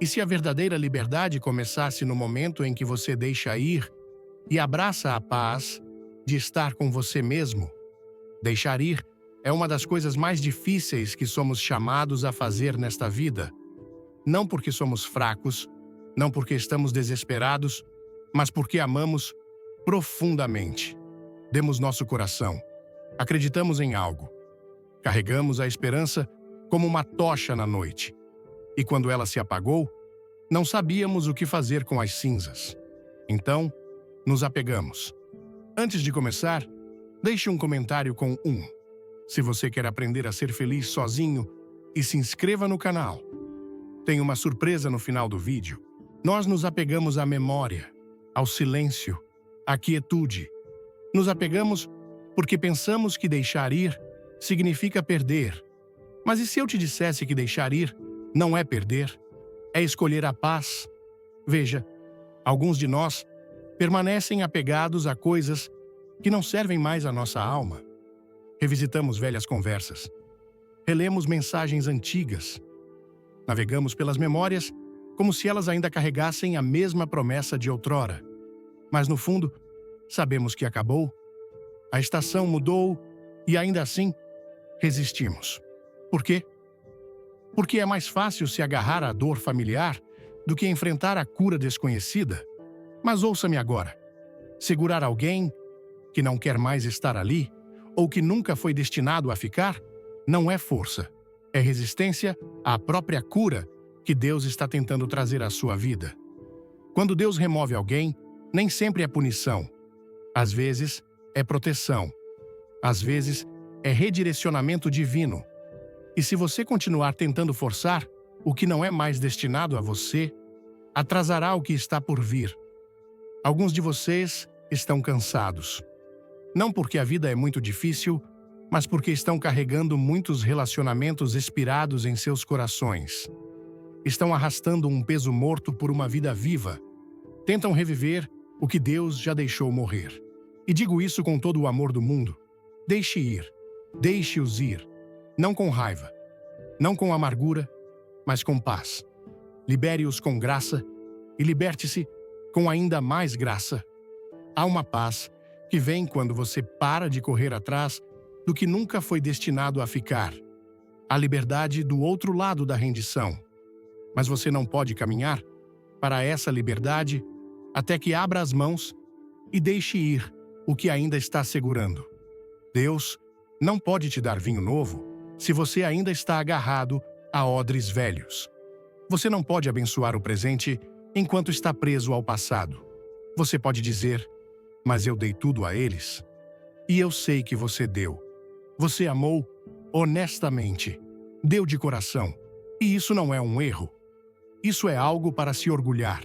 E se a verdadeira liberdade começasse no momento em que você deixa ir e abraça a paz de estar com você mesmo? Deixar ir é uma das coisas mais difíceis que somos chamados a fazer nesta vida. Não porque somos fracos, não porque estamos desesperados, mas porque amamos profundamente. Demos nosso coração. Acreditamos em algo. Carregamos a esperança como uma tocha na noite. E quando ela se apagou, não sabíamos o que fazer com as cinzas. Então, nos apegamos. Antes de começar, deixe um comentário com 1. Se você quer aprender a ser feliz sozinho, e se inscreva no canal. Tem uma surpresa no final do vídeo. Nós nos apegamos à memória, ao silêncio, à quietude. Nos apegamos porque pensamos que deixar ir significa perder. Mas e se eu te dissesse que deixar ir não é perder? É escolher a paz. Veja, alguns de nós permanecem apegados a coisas que não servem mais à nossa alma. Revisitamos velhas conversas. Relemos mensagens antigas. Navegamos pelas memórias como se elas ainda carregassem a mesma promessa de outrora. Mas no fundo, sabemos que acabou, a estação mudou e ainda assim resistimos. Por quê? Porque é mais fácil se agarrar à dor familiar do que enfrentar a cura desconhecida. Mas ouça-me agora. Segurar alguém que não quer mais estar ali ou que nunca foi destinado a ficar não é força. É resistência à própria cura que Deus está tentando trazer à sua vida. Quando Deus remove alguém, nem sempre é punição. Às vezes, é proteção. Às vezes, é redirecionamento divino. E se você continuar tentando forçar o que não é mais destinado a você, atrasará o que está por vir. Alguns de vocês estão cansados. Não porque a vida é muito difícil, mas porque estão carregando muitos relacionamentos expirados em seus corações. Estão arrastando um peso morto por uma vida viva. Tentam reviver o que Deus já deixou morrer. E digo isso com todo o amor do mundo. Deixe ir. Deixe-os ir. Não com raiva. Não com amargura, mas com paz. Libere-os com graça e liberte-se com ainda mais graça. Há uma paz que vem quando você para de correr atrás do que nunca foi destinado a ficar. A liberdade do outro lado da rendição. Mas você não pode caminhar para essa liberdade até que abra as mãos e deixe ir o que ainda está segurando. Deus não pode te dar vinho novo se você ainda está agarrado a odres velhos. Você não pode abençoar o presente enquanto está preso ao passado. Você pode dizer, mas eu dei tudo a eles. E eu sei que você deu. Você amou honestamente. Deu de coração. E isso não é um erro. Isso é algo para se orgulhar.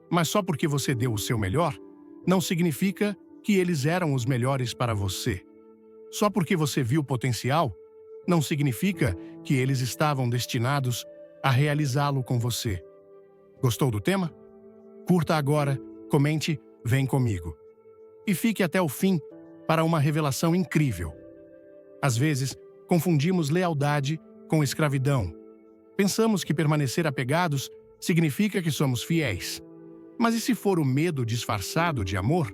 Mas só porque você deu o seu melhor, não significa que eles eram os melhores para você. Só porque você viu potencial, não significa que eles estavam destinados a realizá-lo com você. Gostou do tema? Curta agora, comente, vem comigo. E fique até o fim para uma revelação incrível. Às vezes, confundimos lealdade com escravidão. Pensamos que permanecer apegados significa que somos fiéis. Mas e se for o medo disfarçado de amor?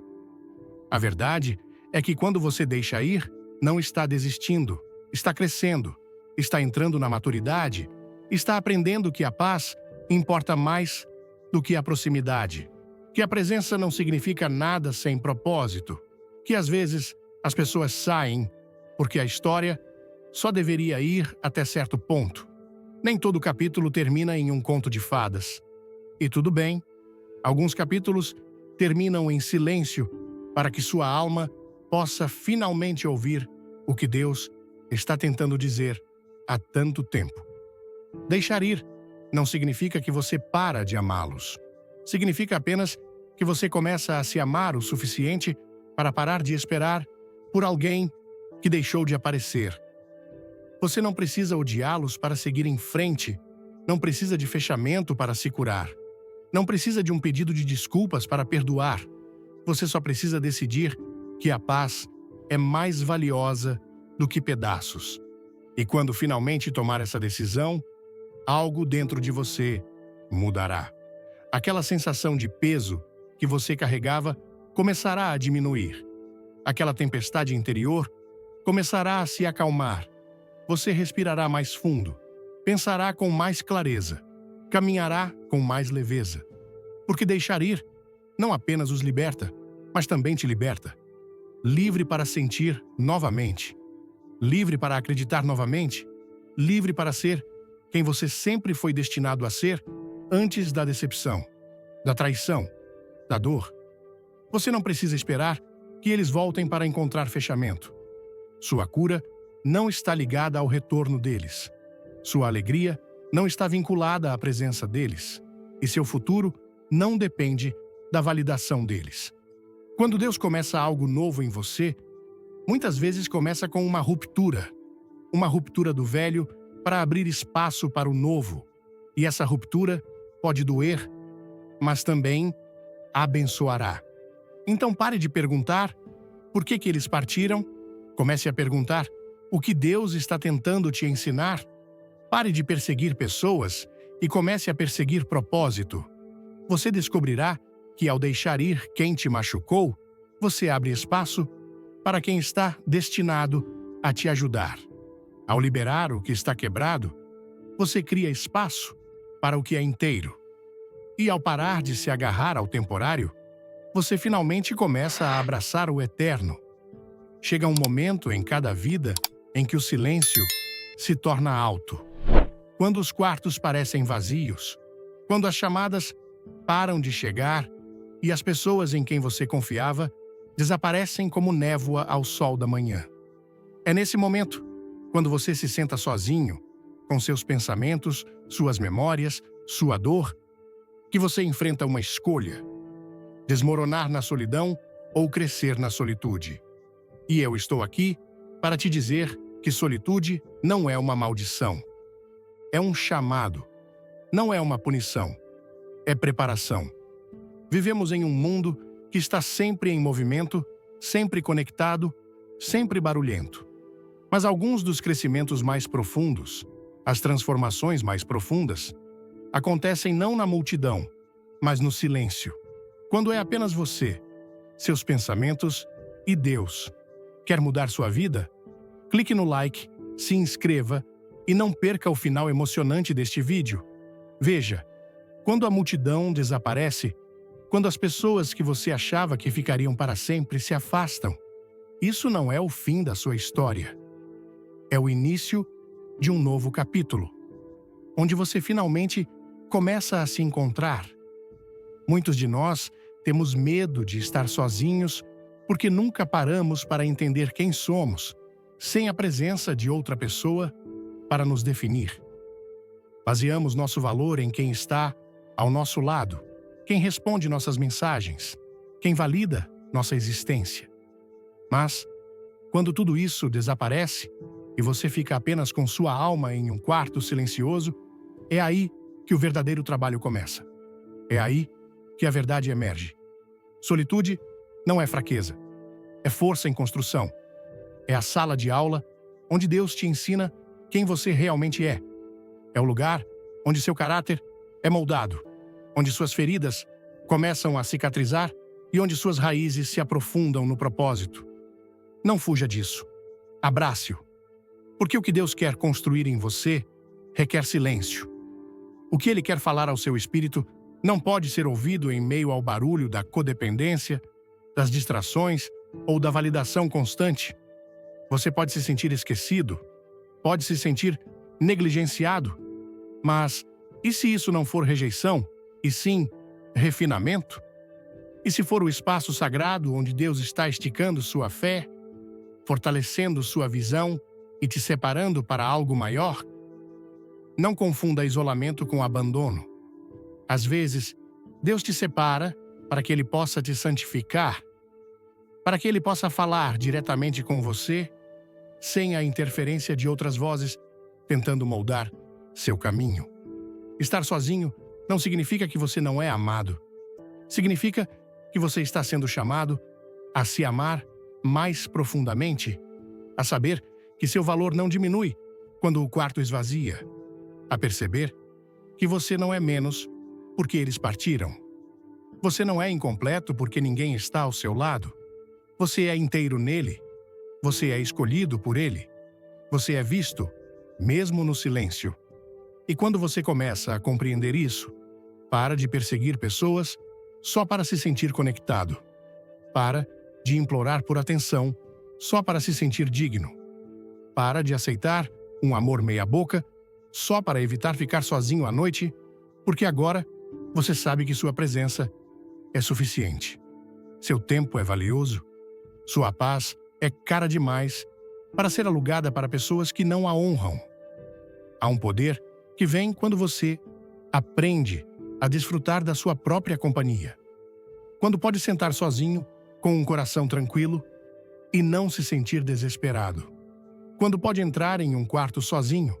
A verdade é que quando você deixa ir, não está desistindo, está crescendo, está entrando na maturidade, está aprendendo que a paz importa mais do que a proximidade, que a presença não significa nada sem propósito, que às vezes as pessoas saem porque a história só deveria ir até certo ponto. Nem todo capítulo termina em um conto de fadas. E tudo bem, alguns capítulos terminam em silêncio para que sua alma possa finalmente ouvir o que Deus está tentando dizer há tanto tempo. Deixar ir não significa que você para de amá-los. Significa apenas que você começa a se amar o suficiente para parar de esperar por alguém que deixou de aparecer. Você não precisa odiá-los para seguir em frente, não precisa de fechamento para se curar, não precisa de um pedido de desculpas para perdoar. Você só precisa decidir que a paz é mais valiosa do que pedaços. E quando finalmente tomar essa decisão, algo dentro de você mudará. Aquela sensação de peso que você carregava começará a diminuir. Aquela tempestade interior começará a se acalmar. Você respirará mais fundo, pensará com mais clareza, caminhará com mais leveza. Porque deixar ir não apenas os liberta, mas também te liberta. Livre para sentir novamente. Livre para acreditar novamente. Livre para ser quem você sempre foi destinado a ser antes da decepção, da traição, da dor. Você não precisa esperar que eles voltem para encontrar fechamento. Sua cura não está ligada ao retorno deles. Sua alegria não está vinculada à presença deles. E seu futuro não depende da validação deles. Quando Deus começa algo novo em você, muitas vezes começa com uma ruptura do velho para abrir espaço para o novo. E essa ruptura pode doer, mas também abençoará. Então pare de perguntar por que eles partiram. Comece a perguntar o que Deus está tentando te ensinar. Pare de perseguir pessoas e comece a perseguir propósito. Você descobrirá que ao deixar ir quem te machucou, você abre espaço para quem está destinado a te ajudar. Ao liberar o que está quebrado, você cria espaço para o que é inteiro. E ao parar de se agarrar ao temporário, você finalmente começa a abraçar o eterno. Chega um momento em cada vida em que o silêncio se torna alto. Quando os quartos parecem vazios, quando as chamadas param de chegar e as pessoas em quem você confiava desaparecem como névoa ao sol da manhã. É nesse momento, quando você se senta sozinho, com seus pensamentos, suas memórias, sua dor, que você enfrenta uma escolha: desmoronar na solidão ou crescer na solitude. E eu estou aqui para te dizer que solitude não é uma maldição. É um chamado. Não é uma punição. É preparação. Vivemos em um mundo que está sempre em movimento, sempre conectado, sempre barulhento. Mas alguns dos crescimentos mais profundos, as transformações mais profundas, acontecem não na multidão, mas no silêncio. Quando é apenas você, seus pensamentos e Deus. Quer mudar sua vida? Clique no like, se inscreva e não perca o final emocionante deste vídeo. Veja, quando a multidão desaparece, quando as pessoas que você achava que ficariam para sempre se afastam, isso não é o fim da sua história. É o início de um novo capítulo, onde você finalmente começa a se encontrar. Muitos de nós temos medo de estar sozinhos porque nunca paramos para entender quem somos, sem a presença de outra pessoa para nos definir. Baseamos nosso valor em quem está ao nosso lado, quem responde nossas mensagens, quem valida nossa existência. Mas, quando tudo isso desaparece e você fica apenas com sua alma em um quarto silencioso, é aí que o verdadeiro trabalho começa. É aí que a verdade emerge. Solitude não é fraqueza, é força em construção. É a sala de aula onde Deus te ensina quem você realmente é. É o lugar onde seu caráter é moldado, onde suas feridas começam a cicatrizar e onde suas raízes se aprofundam no propósito. Não fuja disso. Abrace-o. Porque o que Deus quer construir em você requer silêncio. O que Ele quer falar ao seu espírito não pode ser ouvido em meio ao barulho da codependência, das distrações ou da validação constante. Você pode se sentir esquecido, pode se sentir negligenciado, mas e se isso não for rejeição, e sim refinamento? E se for o espaço sagrado onde Deus está esticando sua fé, fortalecendo sua visão e te separando para algo maior? Não confunda isolamento com abandono. Às vezes, Deus te separa para que Ele possa te santificar, para que Ele possa falar diretamente com você, sem a interferência de outras vozes tentando moldar seu caminho. Estar sozinho não significa que você não é amado. Significa que você está sendo chamado a se amar mais profundamente, a saber que seu valor não diminui quando o quarto esvazia, a perceber que você não é menos porque eles partiram. Você não é incompleto porque ninguém está ao seu lado. Você é inteiro nele. Você é escolhido por ele. Você é visto, mesmo no silêncio. E quando você começa a compreender isso, para de perseguir pessoas só para se sentir conectado. Para de implorar por atenção só para se sentir digno. Para de aceitar um amor meia-boca só para evitar ficar sozinho à noite, porque agora você sabe que sua presença é suficiente. Seu tempo é valioso. Sua paz é cara demais para ser alugada para pessoas que não a honram. Há um poder que vem quando você aprende a desfrutar da sua própria companhia. Quando pode sentar sozinho, com um coração tranquilo, e não se sentir desesperado. Quando pode entrar em um quarto sozinho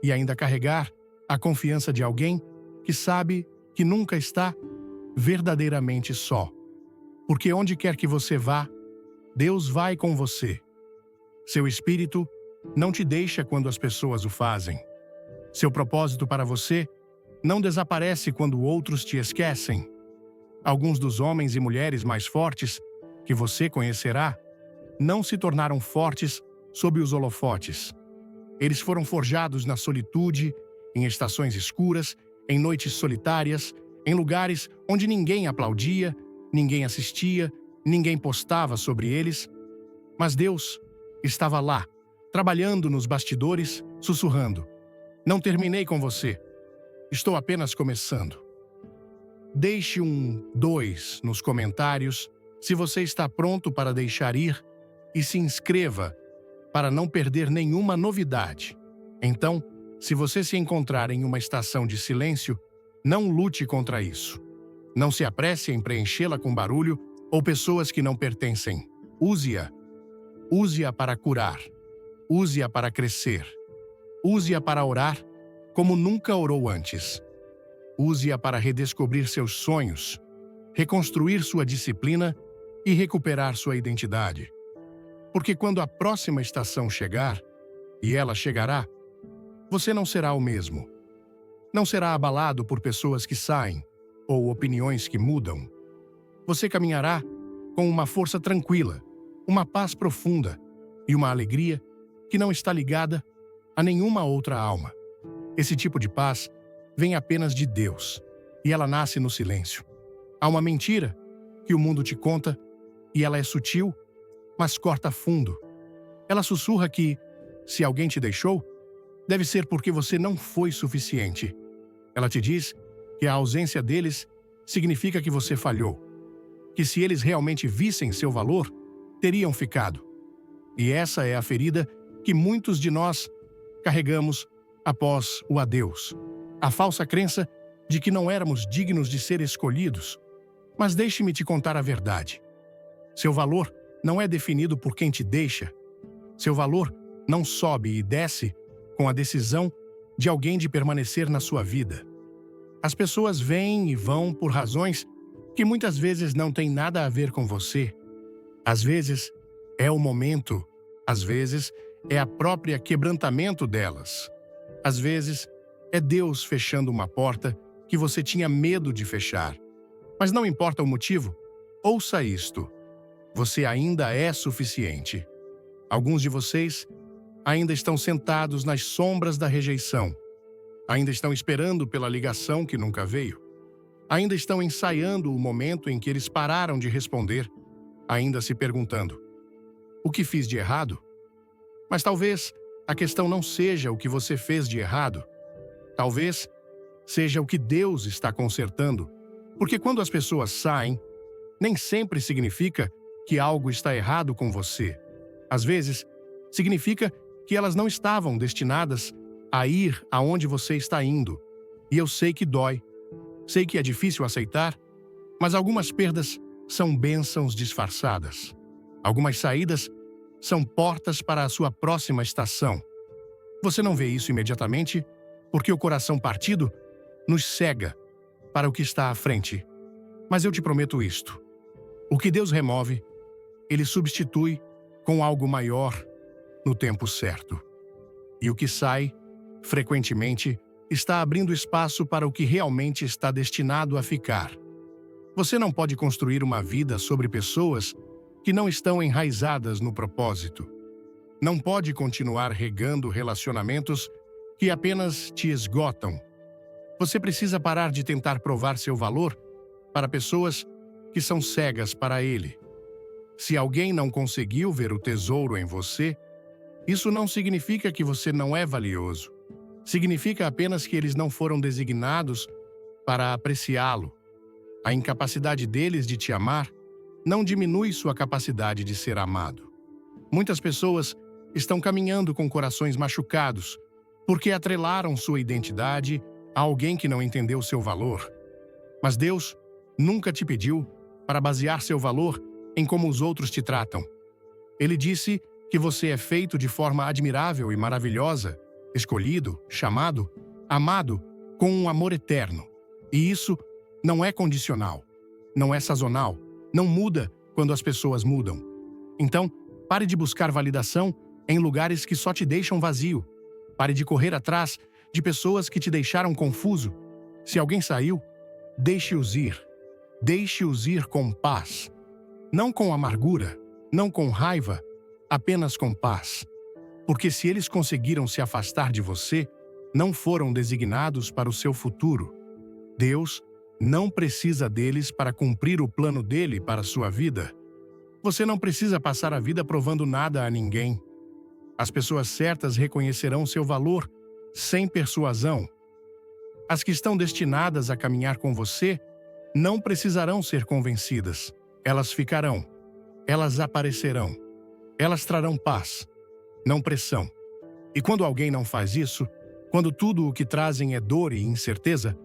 e ainda carregar a confiança de alguém que sabe que nunca está verdadeiramente só. Porque onde quer que você vá, Deus vai com você. Seu espírito não te deixa quando as pessoas o fazem. Seu propósito para você não desaparece quando outros te esquecem. Alguns dos homens e mulheres mais fortes que você conhecerá não se tornaram fortes sob os holofotes. Eles foram forjados na solitude, em estações escuras, em noites solitárias, em lugares onde ninguém aplaudia, ninguém assistia, ninguém postava sobre eles. Mas Deus estava lá, trabalhando nos bastidores, sussurrando: "Não terminei com você. Estou apenas começando." Deixe um 2 nos comentários se você está pronto para deixar ir e se inscreva para não perder nenhuma novidade. Então, se você se encontrar em uma estação de silêncio, não lute contra isso. Não se apresse em preenchê-la com barulho ou pessoas que não pertencem. Use-a. Use-a para curar. Use-a para crescer. Use-a para orar como nunca orou antes. Use-a para redescobrir seus sonhos, reconstruir sua disciplina e recuperar sua identidade. Porque quando a próxima estação chegar, e ela chegará, você não será o mesmo. Não será abalado por pessoas que saem ou opiniões que mudam. Você caminhará com uma força tranquila, uma paz profunda e uma alegria que não está ligada a nenhuma outra alma. Esse tipo de paz vem apenas de Deus, e ela nasce no silêncio. Há uma mentira que o mundo te conta, e ela é sutil, mas corta fundo. Ela sussurra que, se alguém te deixou, deve ser porque você não foi suficiente. Ela te diz que a ausência deles significa que você falhou, que se eles realmente vissem seu valor, teriam ficado. E essa é a ferida que muitos de nós carregamos após o adeus. A falsa crença de que não éramos dignos de ser escolhidos. Mas deixe-me te contar a verdade. Seu valor não é definido por quem te deixa. Seu valor não sobe e desce com a decisão de alguém de permanecer na sua vida. As pessoas vêm e vão por razões que muitas vezes não têm nada a ver com você. Às vezes é o momento, às vezes é a própria quebrantamento delas. Às vezes é Deus fechando uma porta que você tinha medo de fechar. Mas não importa o motivo, ouça isto. Você ainda é suficiente. Alguns de vocês ainda estão sentados nas sombras da rejeição. Ainda estão esperando pela ligação que nunca veio. Ainda estão ensaiando o momento em que eles pararam de responder, ainda se perguntando: o que fiz de errado? Mas talvez a questão não seja o que você fez de errado. Talvez seja o que Deus está consertando. Porque quando as pessoas saem, nem sempre significa que algo está errado com você. Às vezes, significa que elas não estavam destinadas a ir aonde você está indo. E eu sei que dói. Sei que é difícil aceitar, mas algumas perdas são bênçãos disfarçadas. Algumas saídas são portas para a sua próxima estação. Você não vê isso imediatamente, porque o coração partido nos cega para o que está à frente. Mas eu te prometo isto: o que Deus remove, Ele substitui com algo maior no tempo certo. E o que sai, frequentemente, está abrindo espaço para o que realmente está destinado a ficar. Você não pode construir uma vida sobre pessoas que não estão enraizadas no propósito. Não pode continuar regando relacionamentos que apenas te esgotam. Você precisa parar de tentar provar seu valor para pessoas que são cegas para ele. Se alguém não conseguiu ver o tesouro em você, isso não significa que você não é valioso. Significa apenas que eles não foram designados para apreciá-lo. A incapacidade deles de te amar não diminui sua capacidade de ser amado. Muitas pessoas estão caminhando com corações machucados porque atrelaram sua identidade a alguém que não entendeu seu valor. Mas Deus nunca te pediu para basear seu valor em como os outros te tratam. Ele disse que você é feito de forma admirável e maravilhosa, escolhido, chamado, amado com um amor eterno. E isso não é condicional, não é sazonal, não muda quando as pessoas mudam. Então, pare de buscar validação em lugares que só te deixam vazio. Pare de correr atrás de pessoas que te deixaram confuso. Se alguém saiu, deixe-os ir. Deixe-os ir com paz. Não com amargura, não com raiva, apenas com paz. Porque se eles conseguiram se afastar de você, não foram designados para o seu futuro. Deus não precisa deles para cumprir o plano dele para a sua vida. Você não precisa passar a vida provando nada a ninguém. As pessoas certas reconhecerão seu valor sem persuasão. As que estão destinadas a caminhar com você não precisarão ser convencidas. Elas ficarão. Elas aparecerão. Elas trarão paz, não pressão. E quando alguém não faz isso, quando tudo o que trazem é dor e incerteza,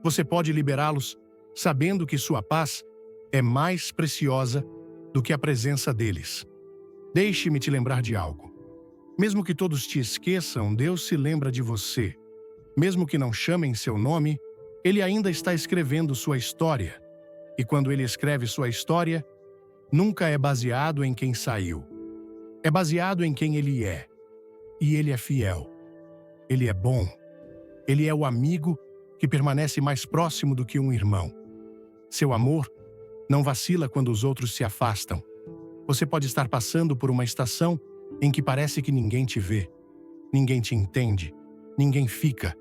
você pode liberá-los sabendo que sua paz é mais preciosa do que a presença deles. Deixe-me te lembrar de algo. Mesmo que todos te esqueçam, Deus se lembra de você. Mesmo que não chamem seu nome, Ele ainda está escrevendo sua história. E quando Ele escreve sua história, nunca é baseado em quem saiu. É baseado em quem Ele é. E Ele é fiel. Ele é bom. Ele é o amigo que permanece mais próximo do que um irmão. Seu amor não vacila quando os outros se afastam. Você pode estar passando por uma estação em que parece que ninguém te vê, ninguém te entende, ninguém fica.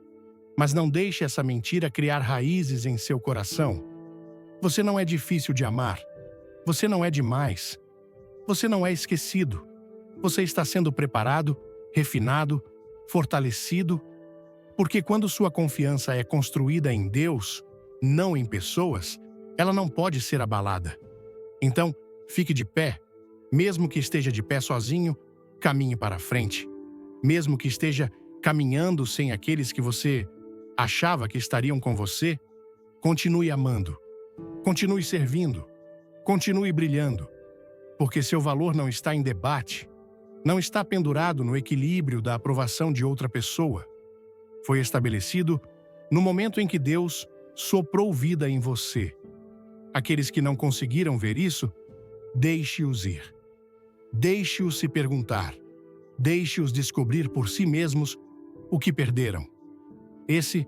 Mas não deixe essa mentira criar raízes em seu coração. Você não é difícil de amar. Você não é demais. Você não é esquecido. Você está sendo preparado, refinado, fortalecido, porque quando sua confiança é construída em Deus, não em pessoas, ela não pode ser abalada. Então, fique de pé. Mesmo que esteja de pé sozinho, caminhe para frente. Mesmo que esteja caminhando sem aqueles que você achava que estariam com você, continue amando. Continue servindo. Continue brilhando. Porque seu valor não está em debate. Não está pendurado no equilíbrio da aprovação de outra pessoa. Foi estabelecido no momento em que Deus soprou vida em você. Aqueles que não conseguiram ver isso, deixe-os ir. Deixe-os se perguntar. Deixe-os descobrir por si mesmos o que perderam. Esse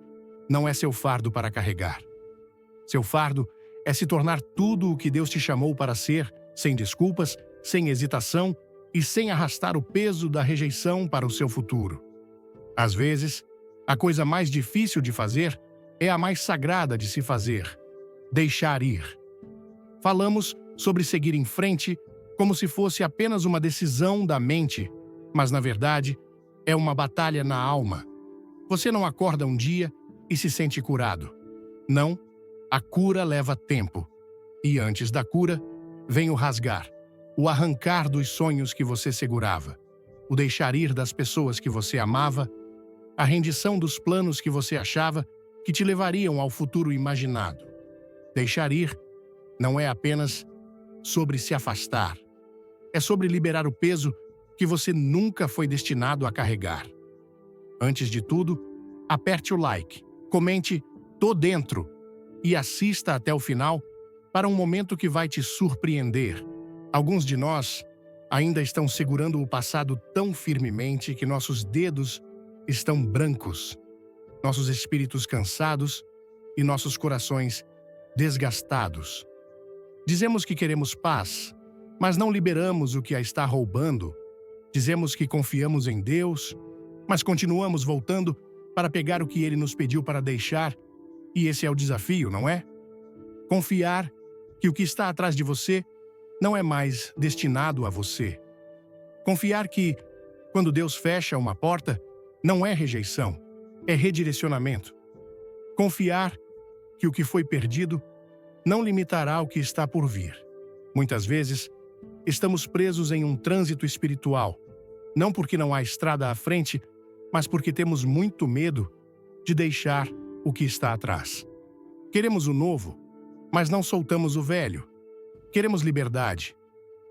não é seu fardo para carregar. Seu fardo é se tornar tudo o que Deus te chamou para ser, sem desculpas, sem hesitação e sem arrastar o peso da rejeição para o seu futuro. Às vezes, a coisa mais difícil de fazer é a mais sagrada de se fazer: deixar ir. Falamos sobre seguir em frente como se fosse apenas uma decisão da mente, mas na verdade é uma batalha na alma. Você não acorda um dia e se sente curado. Não, a cura leva tempo. E antes da cura, vem o rasgar, o arrancar dos sonhos que você segurava, o deixar ir das pessoas que você amava, a rendição dos planos que você achava que te levariam ao futuro imaginado. Deixar ir não é apenas sobre se afastar. É sobre liberar o peso que você nunca foi destinado a carregar. Antes de tudo, aperte o like, comente "Tô dentro" e assista até o final para um momento que vai te surpreender. Alguns de nós ainda estão segurando o passado tão firmemente que nossos dedos estão brancos. nossos espíritos cansados e nossos corações desgastados. Dizemos que queremos paz, mas não liberamos o que a está roubando. Dizemos que confiamos em Deus, mas continuamos voltando para pegar o que Ele nos pediu para deixar, e esse é o desafio, não é? Confiar que o que está atrás de você não é mais destinado a você. Confiar que, quando Deus fecha uma porta, não é rejeição, é redirecionamento. Confiar que o que foi perdido não limitará o que está por vir. Muitas vezes, estamos presos em um trânsito espiritual, não porque não há estrada à frente, mas porque temos muito medo de deixar o que está atrás. Queremos o novo, mas não soltamos o velho. Queremos liberdade,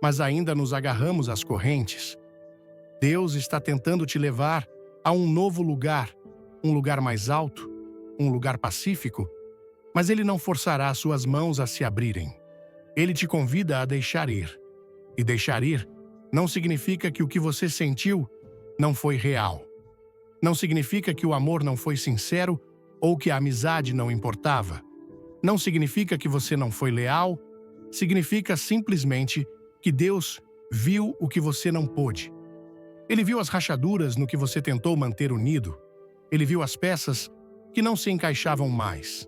mas ainda nos agarramos às correntes. Deus está tentando te levar a um novo lugar, um lugar mais alto, um lugar pacífico, mas Ele não forçará suas mãos a se abrirem. Ele te convida a deixar ir. E deixar ir não significa que o que você sentiu não foi real. Não significa que o amor não foi sincero ou que a amizade não importava. Não significa que você não foi leal. Significa simplesmente que Deus viu o que você não pôde. Ele viu as rachaduras no que você tentou manter unido. Ele viu as peças que não se encaixavam mais.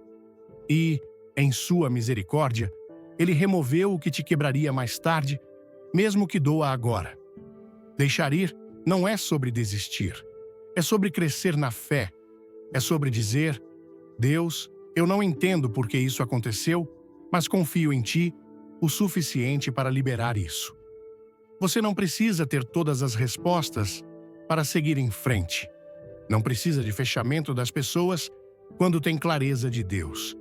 E, em sua misericórdia, Ele removeu o que te quebraria mais tarde, mesmo que doa agora. Deixar ir não é sobre desistir. É sobre crescer na fé. É sobre dizer: Deus, eu não entendo por que isso aconteceu, mas confio em Ti o suficiente para liberar isso. Você não precisa ter todas as respostas para seguir em frente. Não precisa de fechamento das pessoas quando tem clareza de Deus.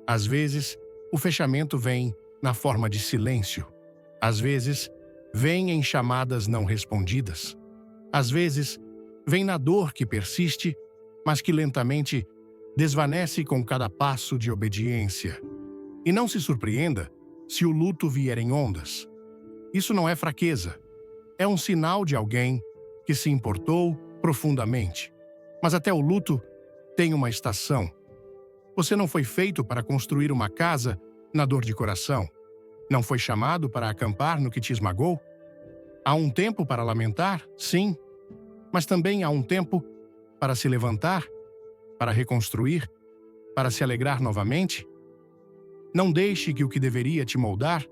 Às vezes, o fechamento vem na forma de silêncio. Às vezes, vem em chamadas não respondidas. Às vezes, vem na dor que persiste, mas que lentamente desvanece com cada passo de obediência. E não se surpreenda se o luto vier em ondas. Isso não é fraqueza. É um sinal de alguém que se importou profundamente. Mas até o luto tem uma estação. Você não foi feito para construir uma casa na dor de coração. Não foi chamado para acampar no que te esmagou. Há um tempo para lamentar, sim, mas também há um tempo para se levantar, para reconstruir, para se alegrar novamente. Não deixe que o que deveria te moldar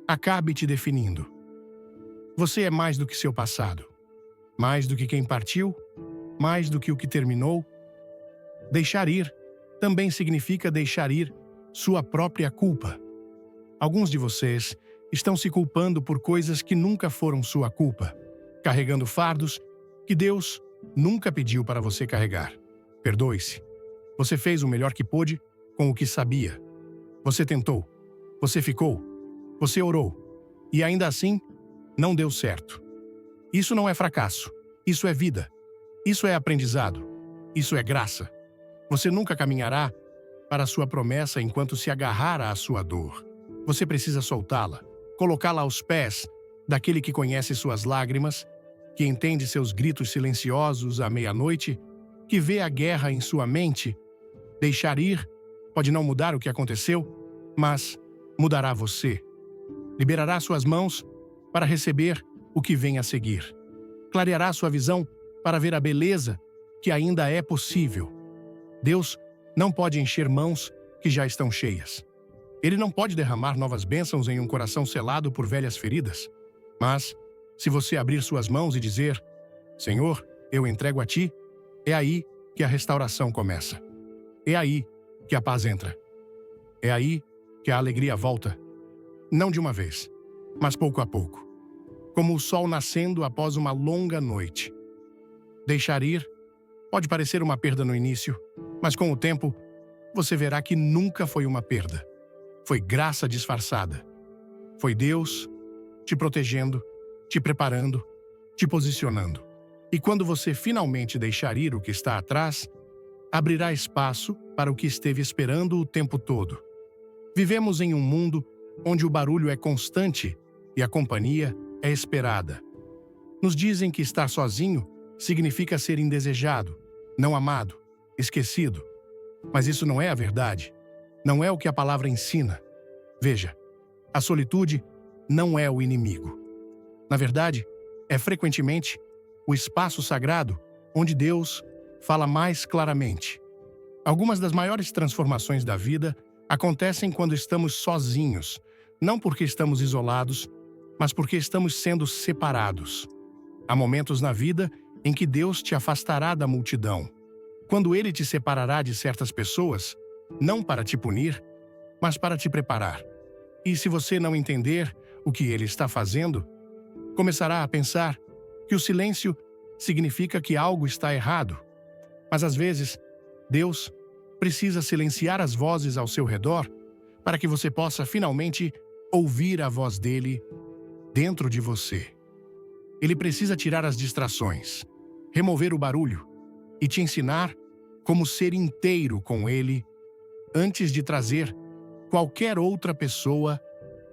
acabe te definindo. Você é mais do que seu passado, mais do que quem partiu, mais do que o que terminou. Deixar ir também significa deixar ir sua própria culpa. Alguns de vocês estão se culpando por coisas que nunca foram sua culpa, carregando fardos que Deus nunca pediu para você carregar. Perdoe-se. Você fez o melhor que pôde com o que sabia. Você tentou. Você ficou. Você orou. E ainda assim, não deu certo. Isso não é fracasso. Isso é vida. Isso é aprendizado. Isso é graça. Você nunca caminhará para a sua promessa enquanto se agarrar à sua dor. Você precisa soltá-la, colocá-la aos pés daquele que conhece suas lágrimas, que entende seus gritos silenciosos à meia-noite, que vê a guerra em sua mente. Deixar ir pode não mudar o que aconteceu, mas mudará você. Liberará suas mãos para receber o que vem a seguir. Clareará sua visão para ver a beleza que ainda é possível. Deus não pode encher mãos que já estão cheias. Ele não pode derramar novas bênçãos em um coração selado por velhas feridas. Mas, se você abrir suas mãos e dizer: Senhor, eu entrego a Ti, é aí que a restauração começa. É aí que a paz entra. É aí que a alegria volta. Não de uma vez, mas pouco a pouco. Como o sol nascendo após uma longa noite. Deixar ir pode parecer uma perda no início, mas com o tempo, você verá que nunca foi uma perda. Foi graça disfarçada. Foi Deus te protegendo, te preparando, te posicionando. E quando você finalmente deixar ir o que está atrás, abrirá espaço para o que esteve esperando o tempo todo. Vivemos em um mundo onde o barulho é constante e a companhia é esperada. Nos dizem que estar sozinho significa ser indesejado, não amado, esquecido. Mas isso não é a verdade. Não é o que a palavra ensina. Veja, a solitude não é o inimigo. Na verdade, é frequentemente o espaço sagrado onde Deus fala mais claramente. Algumas das maiores transformações da vida acontecem quando estamos sozinhos, não porque estamos isolados, mas porque estamos sendo separados. Há momentos na vida em que Deus te afastará da multidão, quando Ele te separará de certas pessoas, não para te punir, mas para te preparar. E se você não entender o que Ele está fazendo, começará a pensar que o silêncio significa que algo está errado. Mas às vezes, Deus precisa silenciar as vozes ao seu redor para que você possa finalmente ouvir a voz dele dentro de você. Ele precisa tirar as distrações, remover o barulho e te ensinar como ser inteiro com ele antes de trazer qualquer outra pessoa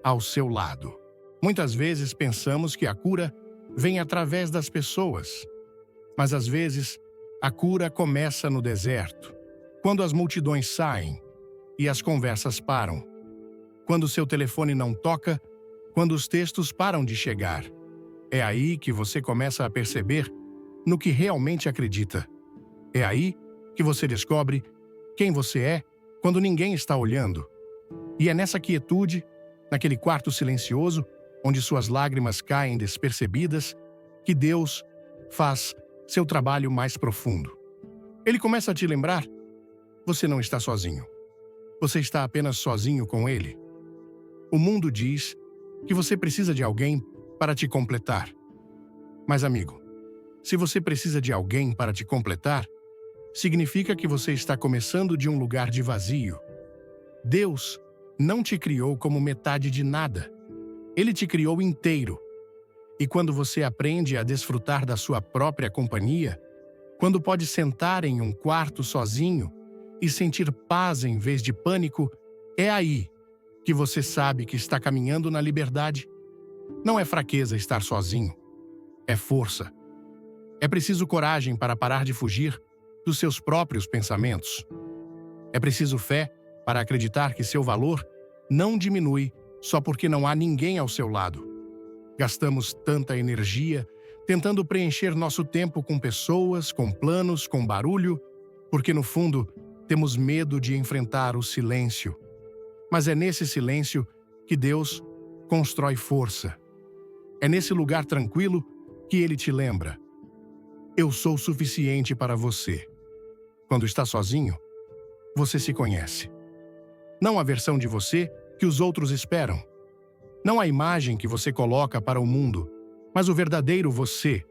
ao seu lado. Muitas vezes pensamos que a cura vem através das pessoas, mas às vezes a cura começa no deserto, quando as multidões saem e as conversas param, quando seu telefone não toca, quando os textos param de chegar. É aí que você começa a perceber no que realmente acredita. É aí que você descobre quem você é quando ninguém está olhando. E é nessa quietude, naquele quarto silencioso, onde suas lágrimas caem despercebidas, que Deus faz seu trabalho mais profundo. Ele começa a te lembrar: você não está sozinho. Você está apenas sozinho com Ele. O mundo diz que você precisa de alguém para te completar. Mas, amigo, se você precisa de alguém para te completar, significa que você está começando de um lugar de vazio. Deus não te criou como metade de nada. Ele te criou inteiro. E quando você aprende a desfrutar da sua própria companhia, quando pode sentar em um quarto sozinho e sentir paz em vez de pânico, é aí que você sabe que está caminhando na liberdade. Não é fraqueza estar sozinho, é força. É preciso coragem para parar de fugir dos seus próprios pensamentos. É preciso fé para acreditar que seu valor não diminui só porque não há ninguém ao seu lado. Gastamos tanta energia tentando preencher nosso tempo com pessoas, com planos, com barulho, porque no fundo temos medo de enfrentar o silêncio. Mas é nesse silêncio que Deus constrói força. É nesse lugar tranquilo que Ele te lembra: eu sou suficiente para você. Quando está sozinho, você se conhece. Não a versão de você que os outros esperam. Não a imagem que você coloca para o mundo, mas o verdadeiro você.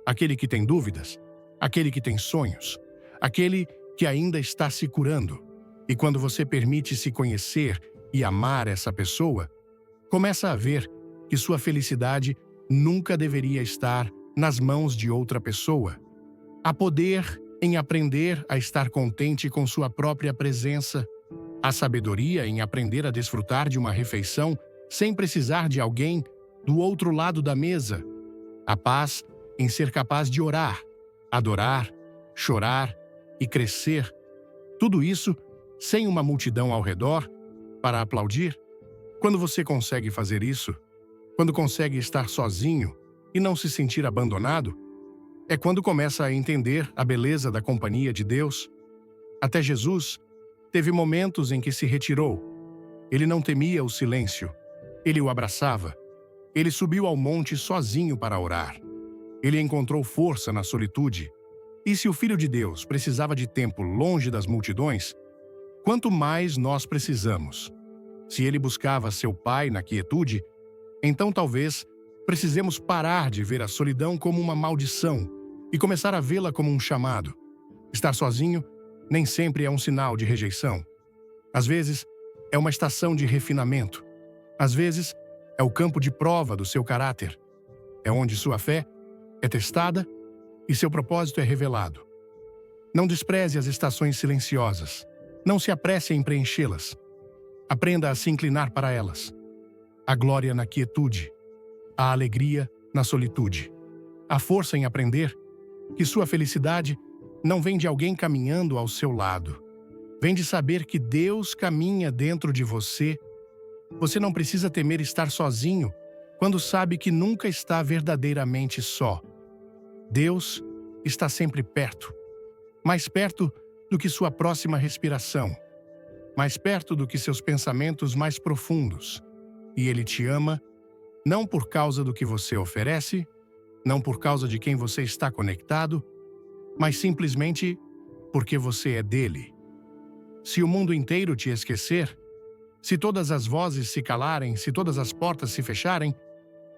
Aquele que tem dúvidas, aquele que tem sonhos, aquele que ainda está se curando. E quando você permite se conhecer e amar essa pessoa, começa a ver que sua felicidade nunca deveria estar nas mãos de outra pessoa. Há poder em aprender a estar contente com sua própria presença. Há sabedoria em aprender a desfrutar de uma refeição sem precisar de alguém do outro lado da mesa. Há paz em ser capaz de orar, adorar, chorar e crescer. Tudo isso sem uma multidão ao redor para aplaudir. Quando você consegue fazer isso, quando consegue estar sozinho e não se sentir abandonado, é quando começa a entender a beleza da companhia de Deus. Até Jesus teve momentos em que se retirou. Ele não temia o silêncio. Ele o abraçava. Ele subiu ao monte sozinho para orar. Ele encontrou força na solitude. E se o Filho de Deus precisava de tempo longe das multidões, quanto mais nós precisamos. Se ele buscava seu Pai na quietude, então talvez precisemos parar de ver a solidão como uma maldição e começar a vê-la como um chamado. Estar sozinho nem sempre é um sinal de rejeição. Às vezes, é uma estação de refinamento. Às vezes, é o campo de prova do seu caráter. É onde sua fé é testada e seu propósito é revelado. Não despreze as estações silenciosas. Não se apresse em preenchê-las. Aprenda a se inclinar para elas. A glória na quietude. A alegria na solitude. A força em aprender que sua felicidade não vem de alguém caminhando ao seu lado. Vem de saber que Deus caminha dentro de você. Você não precisa temer estar sozinho quando sabe que nunca está verdadeiramente só. Deus está sempre perto, mais perto do que sua próxima respiração, mais perto do que seus pensamentos mais profundos. E Ele te ama, não por causa do que você oferece, não por causa de quem você está conectado, mas simplesmente porque você é dele. Se o mundo inteiro te esquecer, se todas as vozes se calarem, se todas as portas se fecharem,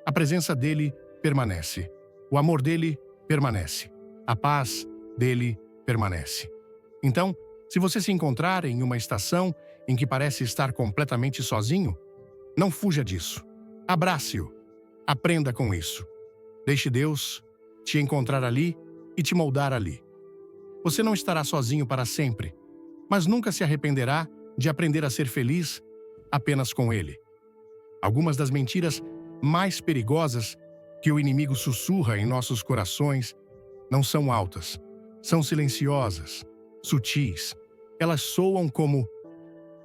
a presença dele permanece. O amor dele permanece. A paz dele permanece. Então, se você se encontrar em uma estação em que parece estar completamente sozinho, não fuja disso. Abrace-o. Aprenda com isso. Deixe Deus te encontrar ali e te moldar ali. Você não estará sozinho para sempre, mas nunca se arrependerá de aprender a ser feliz apenas com Ele. Algumas das mentiras mais perigosas que o inimigo sussurra em nossos corações não são altas, são silenciosas, sutis. Elas soam como: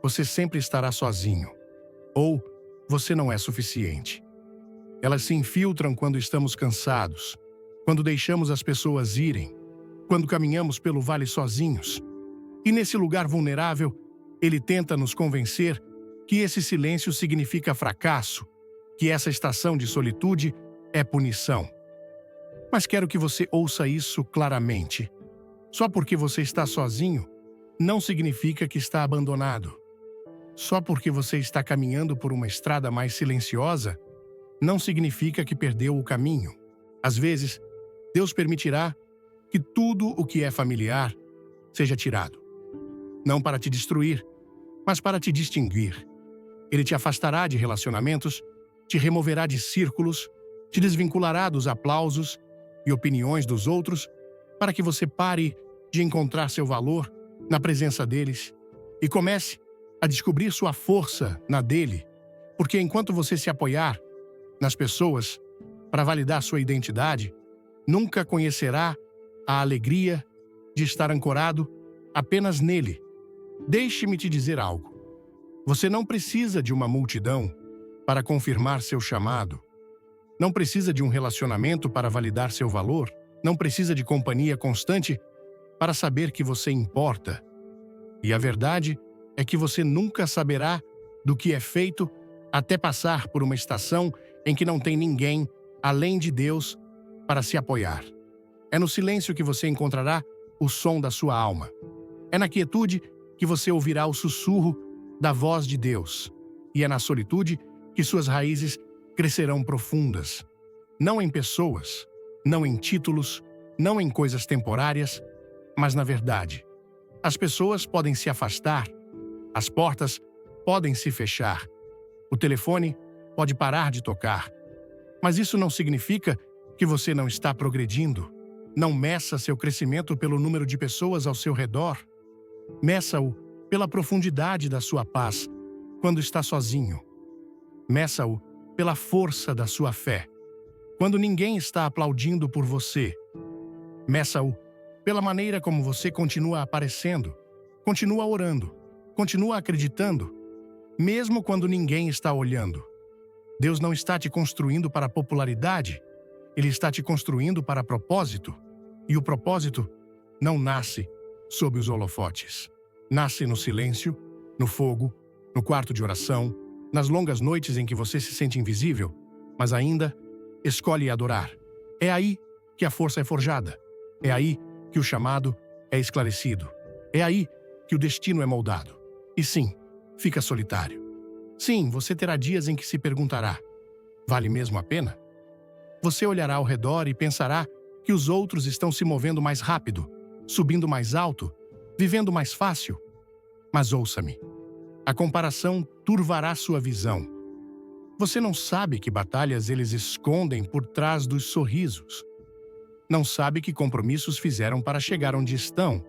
você sempre estará sozinho, ou você não é suficiente. Elas se infiltram quando estamos cansados, quando deixamos as pessoas irem, quando caminhamos pelo vale sozinhos. E nesse lugar vulnerável, ele tenta nos convencer que esse silêncio significa fracasso, que essa estação de solitude é punição. Mas quero que você ouça isso claramente. Só porque você está sozinho, não significa que está abandonado. Só porque você está caminhando por uma estrada mais silenciosa, não significa que perdeu o caminho. Às vezes, Deus permitirá que tudo o que é familiar seja tirado. Não para te destruir, mas para te distinguir. Ele te afastará de relacionamentos, te removerá de círculos, te desvinculará dos aplausos e opiniões dos outros, para que você pare de encontrar seu valor na presença deles e comece a descobrir sua força na dele, porque enquanto você se apoiar nas pessoas para validar sua identidade, nunca conhecerá a alegria de estar ancorado apenas nele. Deixe-me te dizer algo. Você não precisa de uma multidão para confirmar seu chamado. Não precisa de um relacionamento para validar seu valor. Não precisa de companhia constante para saber que você importa. E a verdade é que você nunca saberá do que é feito até passar por uma estação em que não tem ninguém além de Deus para se apoiar. É no silêncio que você encontrará o som da sua alma. É na quietude que você ouvirá o sussurro da voz de Deus. E é na solitude que suas raízes crescerão profundas. Não em pessoas, não em títulos, não em coisas temporárias, mas na verdade. As pessoas podem se afastar, as portas podem se fechar, o telefone pode parar de tocar. Mas isso não significa que você não está progredindo. Não meça seu crescimento pelo número de pessoas ao seu redor. Meça-o pela profundidade da sua paz quando está sozinho. Meça-o pela força da sua fé quando ninguém está aplaudindo por você. Meça-o pela maneira como você continua aparecendo, continua orando, continua acreditando, mesmo quando ninguém está olhando. Deus não está te construindo para popularidade, Ele está te construindo para propósito. E o propósito não nasce sob os holofotes. Nasce no silêncio, no fogo, no quarto de oração, nas longas noites em que você se sente invisível, mas ainda escolhe adorar. É aí que a força é forjada. É aí que o chamado é esclarecido. É aí que o destino é moldado. E sim, fica solitário. Sim, você terá dias em que se perguntará: vale mesmo a pena? Você olhará ao redor e pensará que os outros estão se movendo mais rápido, subindo mais alto, vivendo mais fácil. Mas ouça-me. A comparação turvará sua visão. Você não sabe que batalhas eles escondem por trás dos sorrisos. Não sabe que compromissos fizeram para chegar onde estão.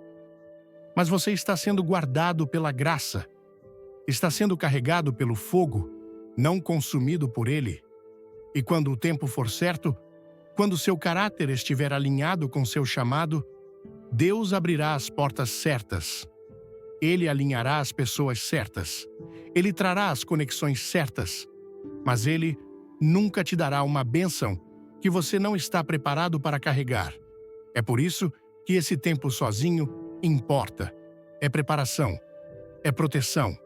Mas você está sendo guardado pela graça. Está sendo carregado pelo fogo, não consumido por ele. E quando o tempo for certo, quando seu caráter estiver alinhado com seu chamado, Deus abrirá as portas certas. Ele alinhará as pessoas certas. Ele trará as conexões certas. Mas Ele nunca te dará uma bênção que você não está preparado para carregar. É por isso que esse tempo sozinho importa. É preparação. É proteção.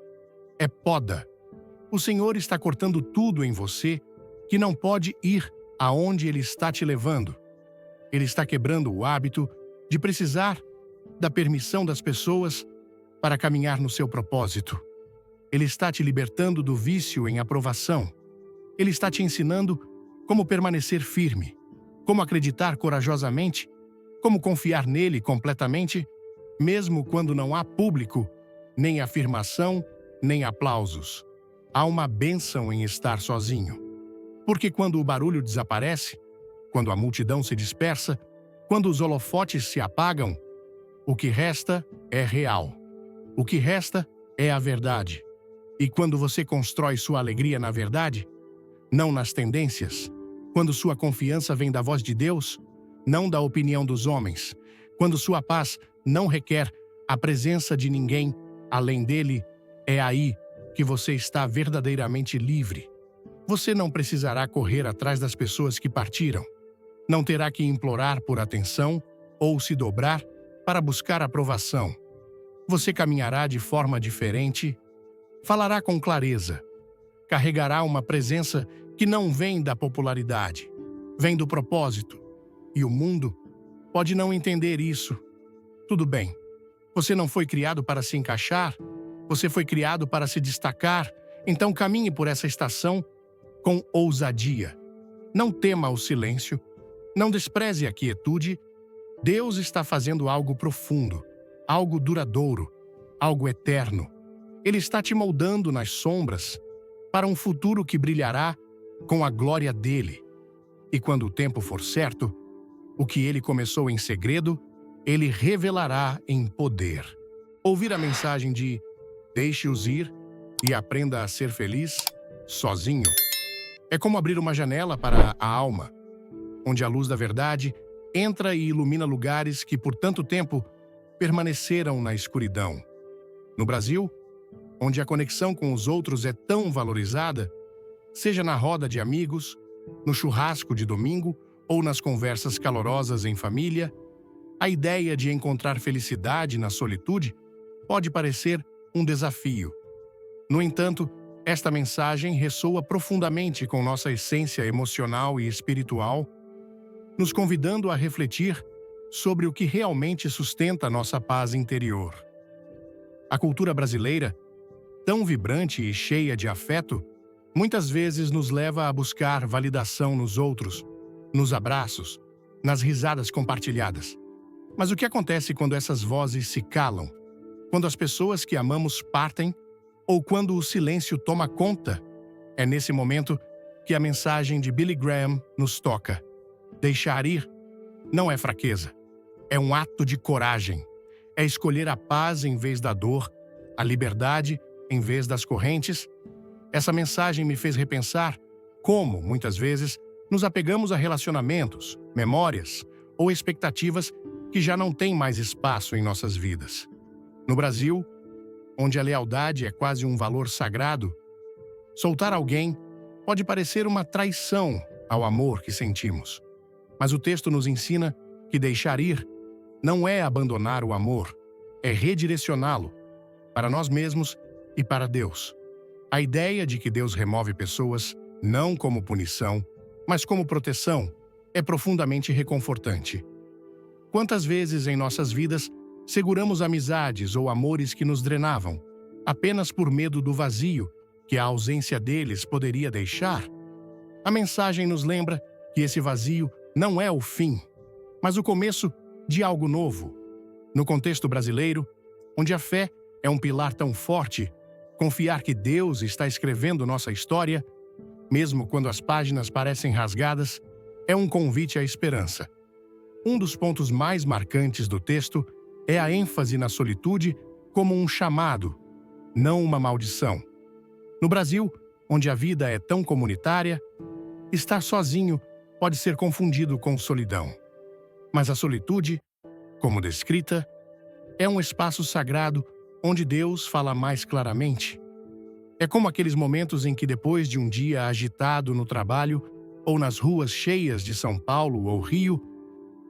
É poda. O Senhor está cortando tudo em você que não pode ir aonde Ele está te levando. Ele está quebrando o hábito de precisar da permissão das pessoas para caminhar no seu propósito. Ele está te libertando do vício em aprovação. Ele está te ensinando como permanecer firme, como acreditar corajosamente, como confiar nele completamente, mesmo quando não há público, nem afirmação, nem aplausos. Há uma bênção em estar sozinho. Porque quando o barulho desaparece, quando a multidão se dispersa, quando os holofotes se apagam, o que resta é real. O que resta é a verdade. E quando você constrói sua alegria na verdade, não nas tendências, quando sua confiança vem da voz de Deus, não da opinião dos homens, quando sua paz não requer a presença de ninguém além dele, é aí que você está verdadeiramente livre. Você não precisará correr atrás das pessoas que partiram. Não terá que implorar por atenção ou se dobrar para buscar aprovação. Você caminhará de forma diferente, falará com clareza, carregará uma presença que não vem da popularidade, vem do propósito. E o mundo pode não entender isso. Tudo bem. Você não foi criado para se encaixar, você foi criado para se destacar, então caminhe por essa estação com ousadia. Não tema o silêncio, não despreze a quietude. Deus está fazendo algo profundo, algo duradouro, algo eterno. Ele está te moldando nas sombras para um futuro que brilhará com a glória dele. E quando o tempo for certo, o que ele começou em segredo, ele revelará em poder. Ouvir a mensagem de "Deixe-os ir e aprenda a ser feliz" sozinho é como abrir uma janela para a alma, onde a luz da verdade entra e ilumina lugares que por tanto tempo permaneceram na escuridão. No Brasil, onde a conexão com os outros é tão valorizada, seja na roda de amigos, no churrasco de domingo ou nas conversas calorosas em família, a ideia de encontrar felicidade na solitude pode parecer um desafio. No entanto, esta mensagem ressoa profundamente com nossa essência emocional e espiritual, nos convidando a refletir sobre o que realmente sustenta nossa paz interior. A cultura brasileira, tão vibrante e cheia de afeto, muitas vezes nos leva a buscar validação nos outros, nos abraços, nas risadas compartilhadas. Mas o que acontece quando essas vozes se calam? Quando as pessoas que amamos partem? Ou quando o silêncio toma conta? É nesse momento que a mensagem de Billy Graham nos toca. Deixar ir não é fraqueza. É um ato de coragem. É escolher a paz em vez da dor, a liberdade em vez das correntes. Essa mensagem me fez repensar como, muitas vezes, nos apegamos a relacionamentos, memórias ou expectativas que já não têm mais espaço em nossas vidas. No Brasil, onde a lealdade é quase um valor sagrado, soltar alguém pode parecer uma traição ao amor que sentimos. Mas o texto nos ensina que deixar ir não é abandonar o amor, é redirecioná-lo para nós mesmos e para Deus. A ideia de que Deus remove pessoas não como punição, mas como proteção, é profundamente reconfortante. Quantas vezes em nossas vidas seguramos amizades ou amores que nos drenavam, apenas por medo do vazio que a ausência deles poderia deixar? A mensagem nos lembra que esse vazio não é o fim, mas o começo de algo novo. No contexto brasileiro, onde a fé é um pilar tão forte, confiar que Deus está escrevendo nossa história, mesmo quando as páginas parecem rasgadas, é um convite à esperança. Um dos pontos mais marcantes do texto é a ênfase na solitude como um chamado, não uma maldição. No Brasil, onde a vida é tão comunitária, estar sozinho pode ser confundido com solidão. Mas a solitude como descrita, é um espaço sagrado onde Deus fala mais claramente. É como aqueles momentos em que, depois de um dia agitado no trabalho ou nas ruas cheias de São Paulo ou Rio,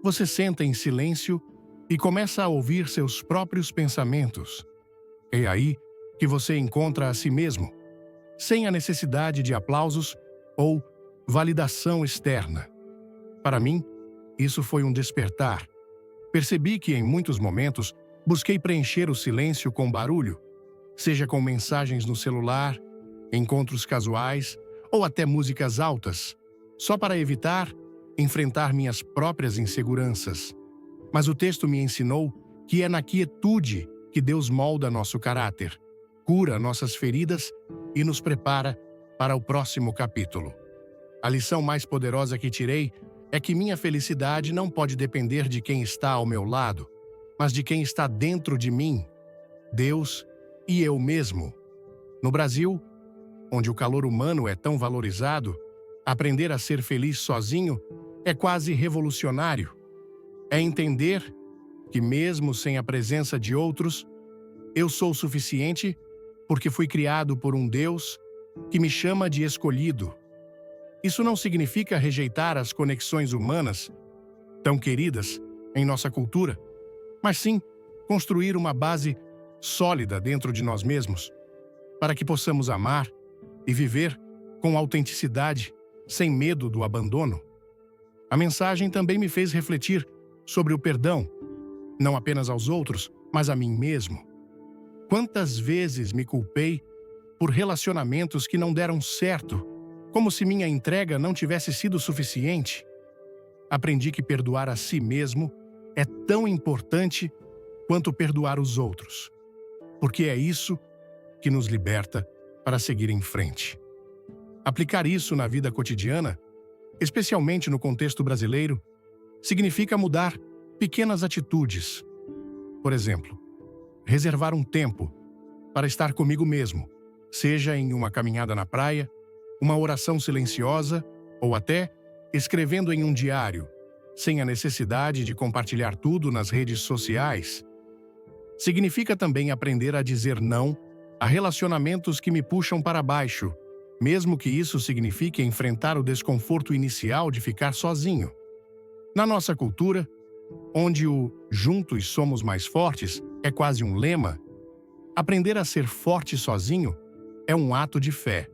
você senta em silêncio e começa a ouvir seus próprios pensamentos. É aí que você encontra a si mesmo, sem a necessidade de aplausos ou validação externa. Para mim, isso foi um despertar. Percebi que, em muitos momentos, busquei preencher o silêncio com barulho, seja com mensagens no celular, encontros casuais ou até músicas altas, só para evitar enfrentar minhas próprias inseguranças. Mas o texto me ensinou que é na quietude que Deus molda nosso caráter, cura nossas feridas e nos prepara para o próximo capítulo. A lição mais poderosa que tirei é que minha felicidade não pode depender de quem está ao meu lado, mas de quem está dentro de mim, Deus e eu mesmo. No Brasil, onde o calor humano é tão valorizado, aprender a ser feliz sozinho é quase revolucionário. É entender que, mesmo sem a presença de outros, eu sou suficiente porque fui criado por um Deus que me chama de escolhido. Isso não significa rejeitar as conexões humanas, tão queridas em nossa cultura, mas sim construir uma base sólida dentro de nós mesmos, para que possamos amar e viver com autenticidade, sem medo do abandono. A mensagem também me fez refletir sobre o perdão, não apenas aos outros, mas a mim mesmo. Quantas vezes me culpei por relacionamentos que não deram certo, como se minha entrega não tivesse sido suficiente? Aprendi que perdoar a si mesmo é tão importante quanto perdoar os outros, porque é isso que nos liberta para seguir em frente. Aplicar isso na vida cotidiana, especialmente no contexto brasileiro, significa mudar pequenas atitudes. Por exemplo, reservar um tempo para estar comigo mesmo, seja em uma caminhada na praia, uma oração silenciosa ou até escrevendo em um diário, sem a necessidade de compartilhar tudo nas redes sociais. Significa também aprender a dizer não a relacionamentos que me puxam para baixo, mesmo que isso signifique enfrentar o desconforto inicial de ficar sozinho. Na nossa cultura, onde o "juntos somos mais fortes" é quase um lema, aprender a ser forte sozinho é um ato de fé.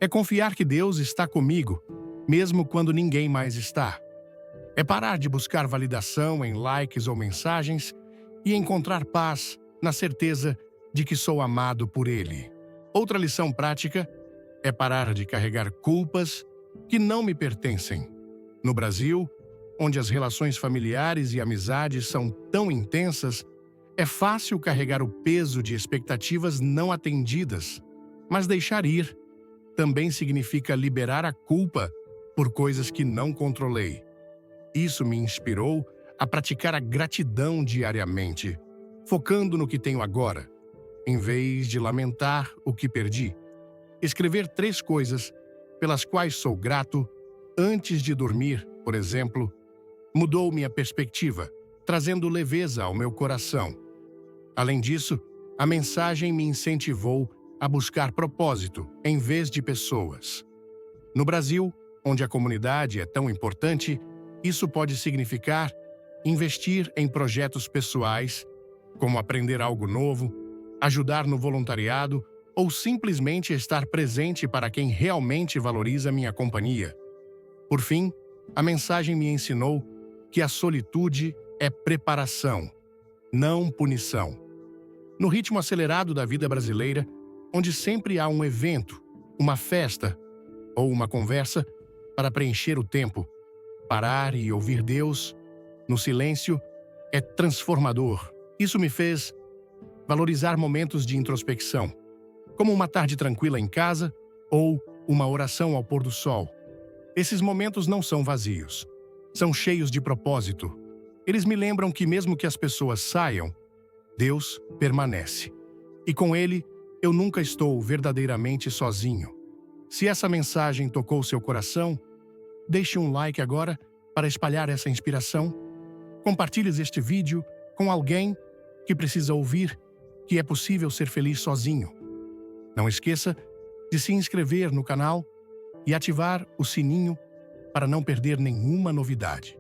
É confiar que Deus está comigo, mesmo quando ninguém mais está. É parar de buscar validação em likes ou mensagens e encontrar paz na certeza de que sou amado por Ele. Outra lição prática é parar de carregar culpas que não me pertencem. No Brasil, onde as relações familiares e amizades são tão intensas, é fácil carregar o peso de expectativas não atendidas, mas deixar ir também significa liberar a culpa por coisas que não controlei. Isso me inspirou a praticar a gratidão diariamente, focando no que tenho agora, em vez de lamentar o que perdi. Escrever 3 coisas pelas quais sou grato antes de dormir, por exemplo, mudou minha perspectiva, trazendo leveza ao meu coração. Além disso, a mensagem me incentivou a buscar propósito em vez de pessoas. No Brasil, onde a comunidade é tão importante, isso pode significar investir em projetos pessoais, como aprender algo novo, ajudar no voluntariado ou simplesmente estar presente para quem realmente valoriza minha companhia. Por fim, a mensagem me ensinou que a solitude é preparação, não punição. No ritmo acelerado da vida brasileira, onde sempre há um evento, uma festa ou uma conversa para preencher o tempo, parar e ouvir Deus no silêncio é transformador. Isso me fez valorizar momentos de introspecção, como uma tarde tranquila em casa ou uma oração ao pôr do sol. Esses momentos não são vazios, são cheios de propósito. Eles me lembram que mesmo que as pessoas saiam, Deus permanece. E com Ele, eu nunca estou verdadeiramente sozinho. Se essa mensagem tocou seu coração, deixe um like agora para espalhar essa inspiração. Compartilhe este vídeo com alguém que precisa ouvir que é possível ser feliz sozinho. Não esqueça de se inscrever no canal e ativar o sininho para não perder nenhuma novidade.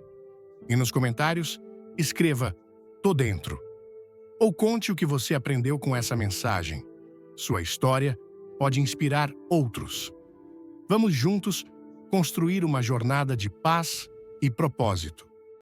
E nos comentários, escreva "Tô dentro" ou conte o que você aprendeu com essa mensagem. Sua história pode inspirar outros. Vamos juntos construir uma jornada de paz e propósito.